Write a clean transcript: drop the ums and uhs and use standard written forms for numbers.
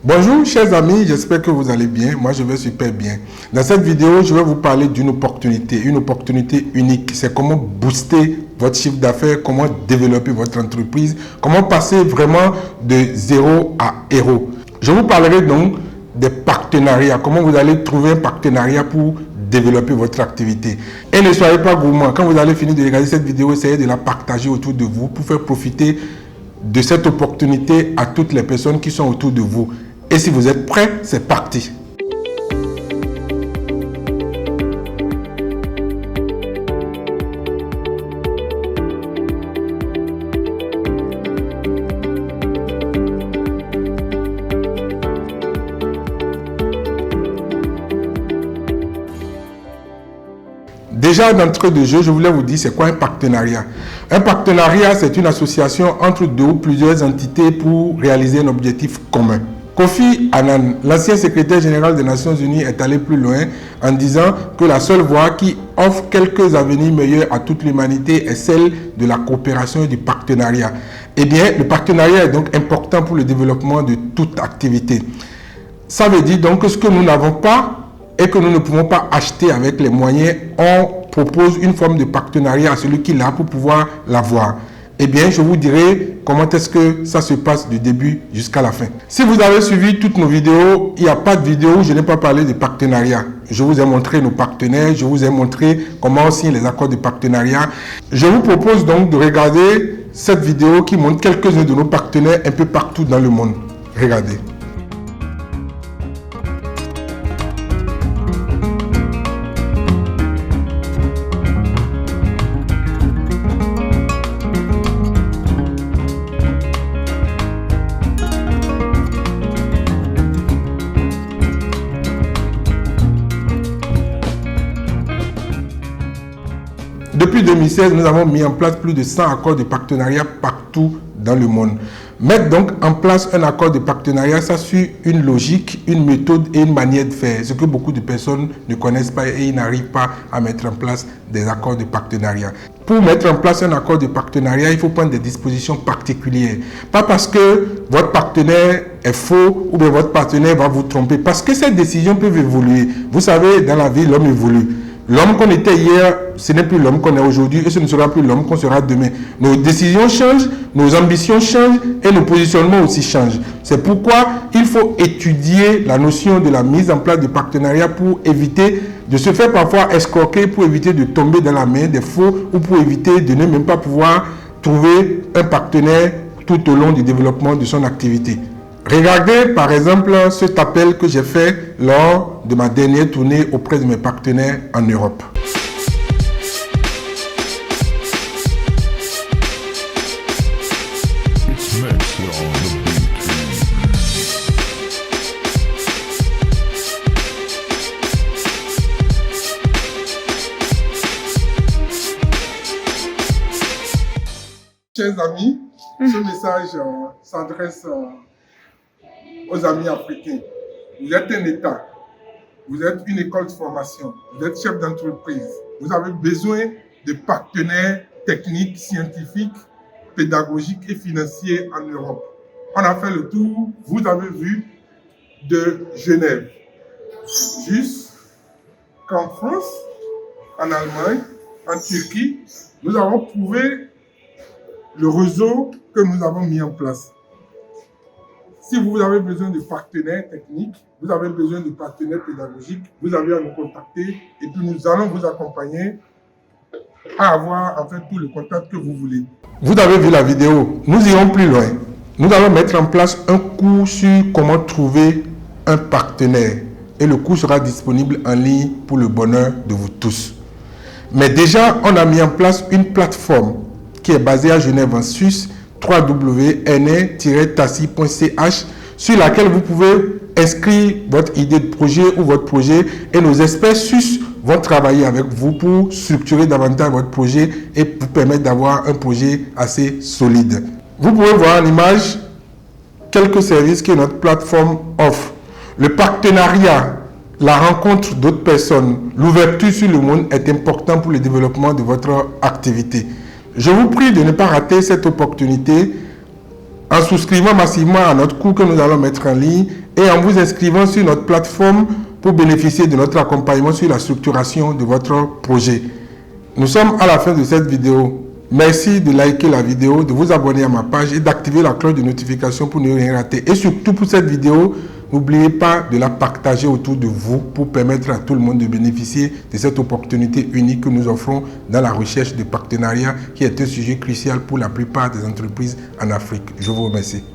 Bonjour chers amis, j'espère que vous allez bien. Moi je vais super bien. Dans cette vidéo, je vais vous parler d'une opportunité unique. C'est comment booster votre chiffre d'affaires, comment développer votre entreprise, comment passer vraiment de zéro à héros. Je vous parlerai donc des partenariats, comment vous allez trouver un partenariat pour développer votre activité. Et ne soyez pas gourmand. Quand vous allez finir de regarder cette vidéo, essayez de la partager autour de vous pour faire profiter de cette opportunité à toutes les personnes qui sont autour de vous. Et si vous êtes prêts, c'est parti. Déjà, d'entrée de jeu, je voulais vous dire c'est quoi un partenariat. Un partenariat, c'est une association entre deux ou plusieurs entités pour réaliser un objectif commun. Kofi Annan, l'ancien secrétaire général des Nations Unies, est allé plus loin en disant que la seule voie qui offre quelques avenirs meilleurs à toute l'humanité est celle de la coopération et du partenariat. Eh bien, le partenariat est donc important pour le développement de toute activité. Ça veut dire donc que ce que nous n'avons pas et que nous ne pouvons pas acheter avec les moyens, on propose une forme de partenariat à celui qui l'a pour pouvoir l'avoir. Eh bien, je vous dirai comment est-ce que ça se passe du début jusqu'à la fin. Si vous avez suivi toutes nos vidéos, il n'y a pas de vidéo où je n'ai pas parlé de partenariat. Je vous ai montré nos partenaires, je vous ai montré comment on signe les accords de partenariat. Je vous propose donc de regarder cette vidéo qui montre quelques-uns de nos partenaires un peu partout dans le monde. Regardez. Depuis 2016, nous avons mis en place plus de 100 accords de partenariat partout dans le monde. Mettre donc en place un accord de partenariat, ça suit une logique, une méthode et une manière de faire. Ce que beaucoup de personnes ne connaissent pas et ils n'arrivent pas à mettre en place des accords de partenariat. Pour mettre en place un accord de partenariat, il faut prendre des dispositions particulières. Pas parce que votre partenaire est faux ou bien votre partenaire va vous tromper. Parce que ces décisions peuvent évoluer. Vous savez, dans la vie, l'homme évolue. L'homme qu'on était hier, ce n'est plus l'homme qu'on est aujourd'hui et ce ne sera plus l'homme qu'on sera demain. Nos décisions changent, nos ambitions changent et nos positionnements aussi changent. C'est pourquoi il faut étudier la notion de la mise en place de partenariat pour éviter de se faire parfois escroquer, pour éviter de tomber dans la main des faux ou pour éviter de ne même pas pouvoir trouver un partenaire tout au long du développement de son activité. Regardez par exemple cet appel que j'ai fait lors de ma dernière tournée auprès de mes partenaires en Europe. Chers amis, ce message s'adresse aux amis africains. Vous êtes un État, vous êtes une école de formation, vous êtes chef d'entreprise. Vous avez besoin de partenaires techniques, scientifiques, pédagogiques et financiers en Europe. On a fait le tour, vous avez vu, de Genève jusqu'en France, en Allemagne, en Turquie. Nous avons prouvé le réseau que nous avons mis en place. Si vous avez besoin de partenaires techniques, vous avez besoin de partenaires pédagogiques, vous avez à nous contacter et puis nous allons vous accompagner à avoir en fait tout le contact que vous voulez. Vous avez vu la vidéo, nous irons plus loin. Nous allons mettre en place un cours sur comment trouver un partenaire et le cours sera disponible en ligne pour le bonheur de vous tous. Mais déjà, on a mis en place une plateforme qui est basée à Genève en Suisse, www.ne-tassi.ch, sur laquelle vous pouvez inscrire votre idée de projet ou votre projet et nos experts suisses vont travailler avec vous pour structurer davantage votre projet et vous permettre d'avoir un projet assez solide. Vous pouvez voir en image quelques services que notre plateforme offre. Le partenariat, la rencontre d'autres personnes, l'ouverture sur le monde est important pour le développement de votre activité. Je vous prie de ne pas rater cette opportunité en souscrivant massivement à notre cours que nous allons mettre en ligne et en vous inscrivant sur notre plateforme pour bénéficier de notre accompagnement sur la structuration de votre projet. Nous sommes à la fin de cette vidéo. Merci de liker la vidéo, de vous abonner à ma page et d'activer la cloche de notification pour ne rien rater. Et surtout pour cette vidéo, n'oubliez pas de la partager autour de vous pour permettre à tout le monde de bénéficier de cette opportunité unique que nous offrons dans la recherche de partenariats qui est un sujet crucial pour la plupart des entreprises en Afrique. Je vous remercie.